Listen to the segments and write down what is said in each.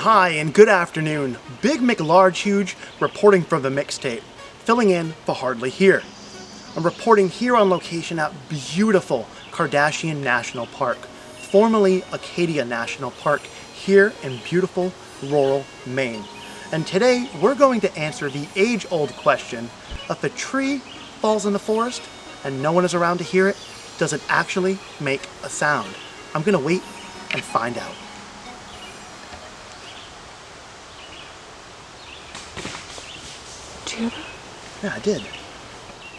Hi and good afternoon. Big McLarge Huge reporting from the Mixtape, filling in for Hardly Here. I'm reporting here on location at beautiful Kardashian National Park, formerly Acadia National Park, here in beautiful rural Maine. And today we're going to answer the age-old question: if a tree falls in the forest and no one is around to hear it, does it actually make a sound? I'm gonna wait and find out. Did you hear that? Yeah, I did.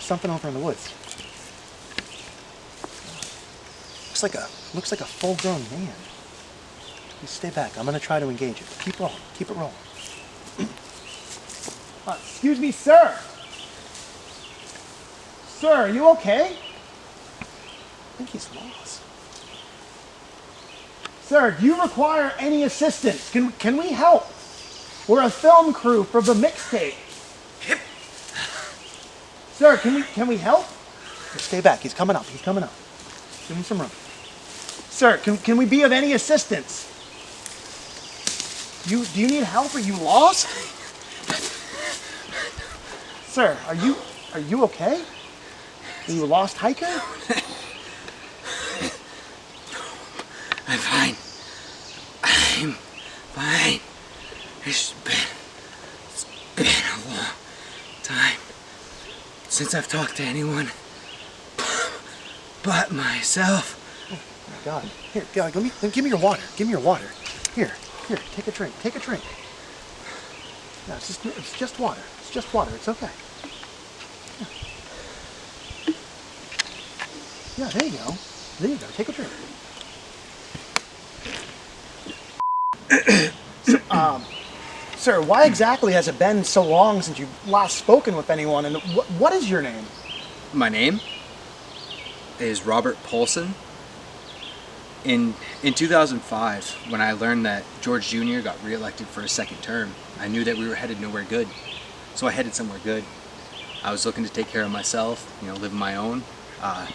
Something over in the woods. Looks like a full-grown man. You stay back. I'm gonna try to engage it. Keep rolling. Keep it rolling. Excuse me, sir. Sir, are you okay? I think he's lost. Sir, do you require any assistance? Can we help? We're a film crew for the Mixtape. Sir, can we help? Stay back. He's coming up. He's coming up. Give him some room. Sir, can we be of any assistance? Do you need help? Are you lost? Sir, are you okay? Are you a lost hiker? I'm fine. I'm fine. It's been a long time since I've talked to anyone but myself. Oh my God! Here, God, give me your water. Give me your water. Here, take a drink. Take a drink. No, it's just water. It's just water. It's okay. Yeah, there you go. There you go. Take a drink. Sir, why exactly has it been so long since you've last spoken with anyone, and what is your name? My name is Robert Paulson. In 2005, when I learned that George Jr. got reelected for a second term, I knew that we were headed nowhere good. So I headed somewhere good. I was looking to take care of myself, live my own. I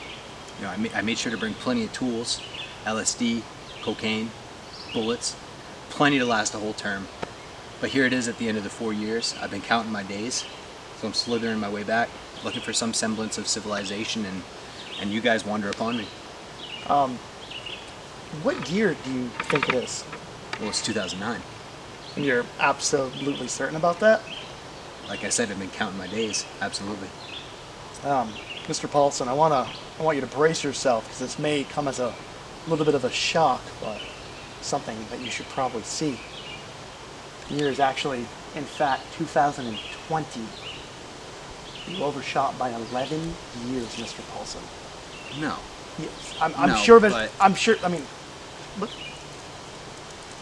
made sure to bring plenty of tools, LSD, cocaine, bullets, plenty to last a whole term. But here it is at the end of the 4 years. I've been counting my days, so I'm slithering my way back, looking for some semblance of civilization, and you guys wander upon me. What year do you think it is? Well, it's 2009. And you're absolutely certain about that? Like I said, I've been counting my days, absolutely. Mr. Paulson, I want you to brace yourself, because this may come as a little bit of a shock, but something that you should probably see. The year is actually, in fact, 2020. You overshot by 11 years, Mr. Paulson. No. Yes, I'm No, sure that. but... I'm sure. I mean, look,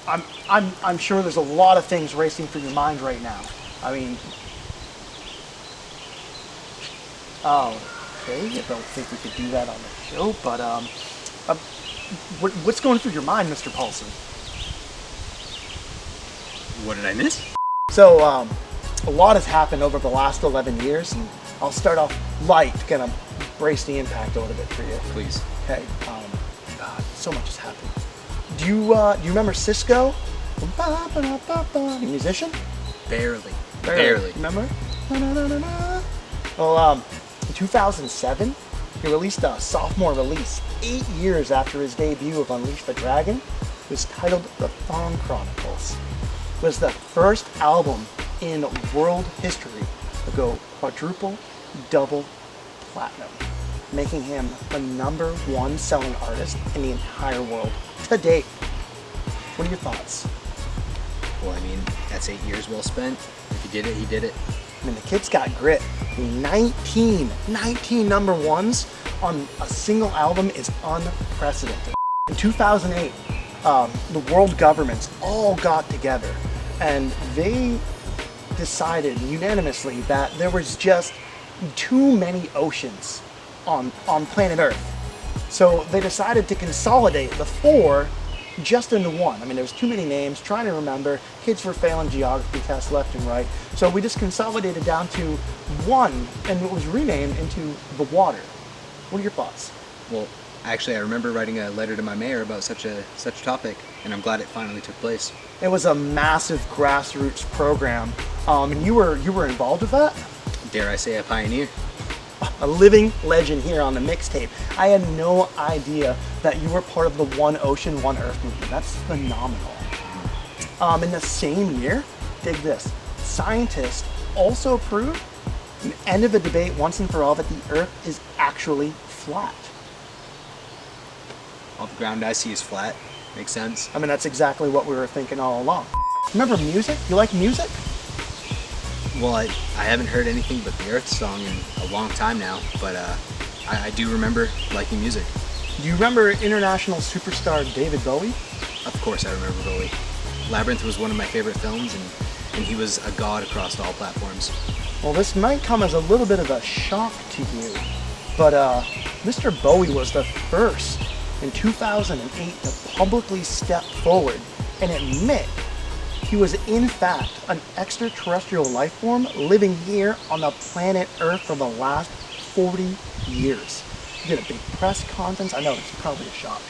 I'm sure there's a lot of things racing through your mind right now. I mean, okay, I don't think we could do that on the show, but what's going through your mind, Mr. Paulson? What did I miss? So, a lot has happened over the last 11 years, and I'll start off light, kind of brace the impact a little bit for you. Please. Okay, God, so much has happened. Do you remember Cisco? The musician? Barely. Remember? Well, in 2007, he released a sophomore release 8 years after his debut of Unleash the Dragon. It was titled The Thong Chronicles. It was the first album in world history to go quadruple, double platinum, making him the #1 selling artist in the entire world to date. What are your thoughts? Well, I mean, that's 8 years well spent. If he did it, he did it. I mean, the kid's got grit. 19 #1s on a single album is unprecedented. In 2008, the world governments all got together and they decided unanimously that there was just too many oceans on planet Earth. So they decided to consolidate the 4 just into 1. I mean, there was too many names, trying to remember. Kids were failing geography tests left and right. So we just consolidated down to 1, and it was renamed into the water. What are your thoughts? Well, Actually, I remember writing a letter to my mayor about such a topic, and I'm glad it finally took place. It was a massive grassroots program, and you were involved with that? Dare I say a pioneer? A living legend here on the Mixtape. I had no idea that you were part of the One Ocean, One Earth movement. That's phenomenal. In the same year, dig this, scientists also proved an end of a debate once and for all that the Earth is actually flat. All the ground I see is flat. Makes sense. I mean, that's exactly what we were thinking all along. Remember music? You like music? Well, I haven't heard anything but the Earth song in a long time now, but I do remember liking music. Do you remember international superstar David Bowie? Of course I remember Bowie. Labyrinth was one of my favorite films, and he was a god across all platforms. Well, this might come as a little bit of a shock to you, but Mr. Bowie was the first in 2008 to publicly step forward and admit he was in fact an extraterrestrial life form living here on the planet Earth for the last 40 years. He did a big press conference. I know it's probably a shock.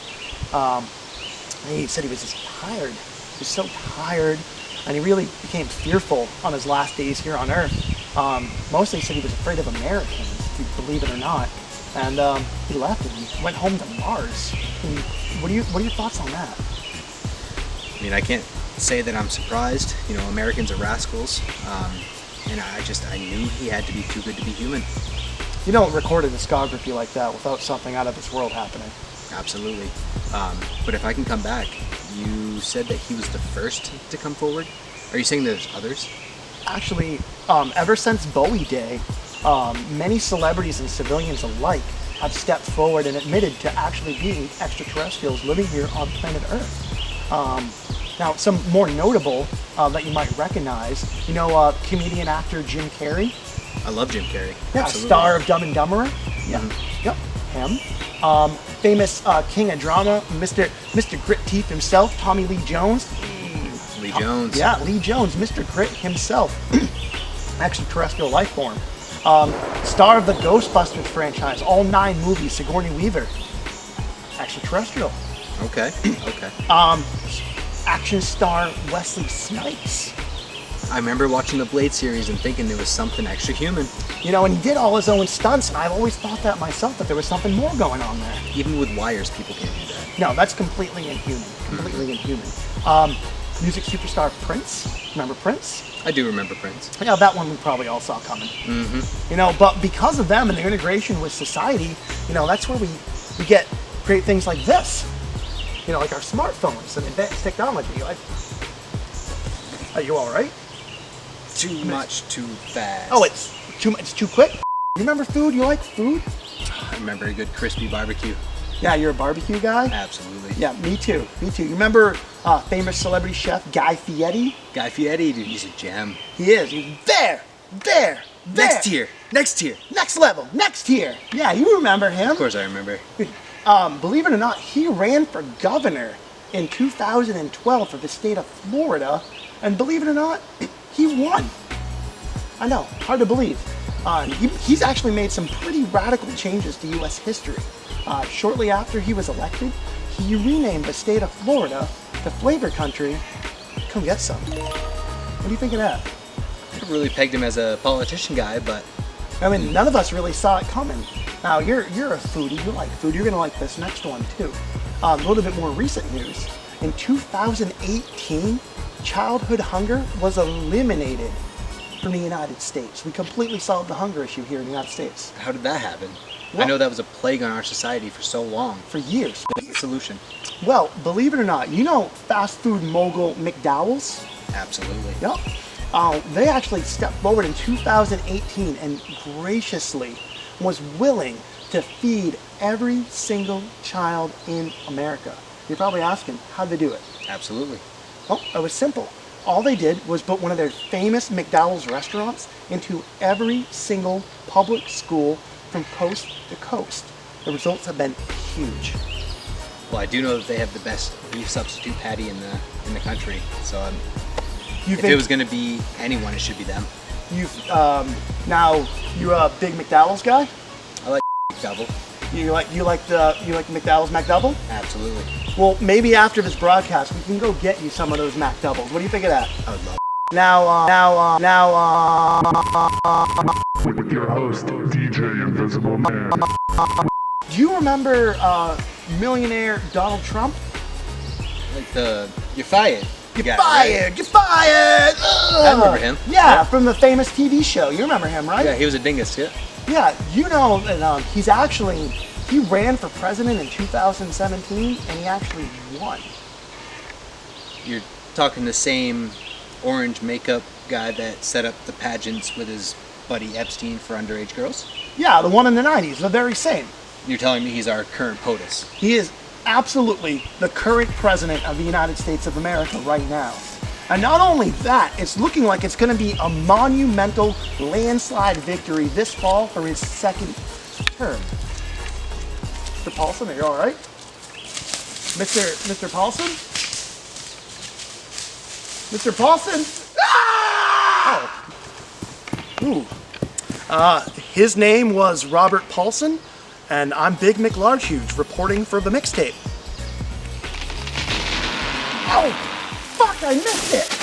He said he was just tired. He was so tired, and he really became fearful on his last days here on Earth. Mostly he said he was afraid of Americans, if you believe it or not. And he left and he went home to Mars. And what are your thoughts on that? I mean, I can't say that I'm surprised. You know, Americans are rascals, and I knew he had to be too good to be human. You don't record a discography like that without something out of this world happening. Absolutely. But if I can come back, you said that he was the first to come forward. Are you saying there's others? Actually, ever since Bowie Day, many celebrities and civilians alike have stepped forward and admitted to actually being extraterrestrials living here on planet Earth. Now, some more notable that you might recognize, you know, comedian actor Jim Carrey. I love Jim Carrey. Yeah, Absolutely. Star of Dumb and Dumberer. Yeah, Mm-hmm. yep, him. Famous king of drama, Mr. Grit Teeth himself, Tommy Lee Jones. Lee Jones. Yeah, Lee Jones, Mr. Grit himself, extraterrestrial life form. Star of the Ghostbusters franchise, all 9 movies, Sigourney Weaver, extraterrestrial. Okay. Okay. Action star Wesley Snipes. I remember watching the Blade series and thinking there was something extra human. You know, and he did all his own stunts, and I've always thought that myself, that there was something more going on there. Even with wires, people can't do that. No, that's completely inhuman. Completely inhuman. Music superstar Prince. Remember Prince? I do remember Prince. Yeah, that one we probably all saw coming. You know, but because of them and their integration with society, you know, that's where we get great things like this. You know, like our smartphones and advanced technology. Like, are you all right? Too much, too fast. Oh, it's too quick. You remember food? You like food? I remember a good crispy barbecue. Yeah, you're a barbecue guy? Absolutely. Yeah, me too. Me too. You remember famous celebrity chef Guy Fieri? Guy Fieri, dude, he's a gem. He is. He's there. Next tier. Next level. Next tier. Yeah, you remember him. Of course I remember. Believe it or not, he ran for governor in 2012 for the state of Florida. And believe it or not, he won. I know, hard to believe. He's actually made some pretty radical changes to U.S. history. Shortly after he was elected, he renamed the state of Florida to Flavor Country. Come get some. What do you think of that? I never really pegged him as a politician guy, but I mean, none of us really saw it coming. Now, you're a foodie, you like food, you're gonna like this next one too. A little bit more recent news. In 2018, childhood hunger was eliminated from the United States. We completely solved the hunger issue here in the United States. how did that happen? Well- I know that was a plague on our society for so long. For years. What's the solution? Well, believe it or not, you know fast food mogul McDowell's? Absolutely. Yep. They actually stepped forward in 2018 and graciously was willing to feed every single child in America. You're probably asking, how'd they do it? Absolutely. Well, it was simple. All they did was put one of their famous McDowell's restaurants into every single public school from coast to coast. The results have been huge. Well, I do know that they have the best beef substitute patty in the country. So if it was going to be anyone, it should be them. Now you're a big McDowell's guy? I like double. You like McDowell's McDouble? Absolutely. Well, maybe after this broadcast, we can go get you some of those McDoubles. What do you think of that? I would love With your host, DJ Invisible Man. Do you remember millionaire Donald Trump? like you're fired. You're fired! You're fired! Ugh. I remember him. Yeah, from the famous TV show. You remember him, right? Yeah, he was a dingus, yeah. Yeah, you know that he ran for president in 2017 and he actually won. You're talking the same orange makeup guy that set up the pageants with his buddy Epstein for underage girls? Yeah, the one in the 90s, the very same. You're telling me he's our current POTUS? He is absolutely the current president of the United States of America right now. And not only that, it's looking like it's going to be a monumental landslide victory this fall for his second term. Mr. Paulson, are you all right? Mr. Paulson? Mr. Paulson? Ah! Oh. Ooh. His name was Robert Paulson, and I'm Big McLarge reporting for the Mixtape. Oh, fuck, I missed it!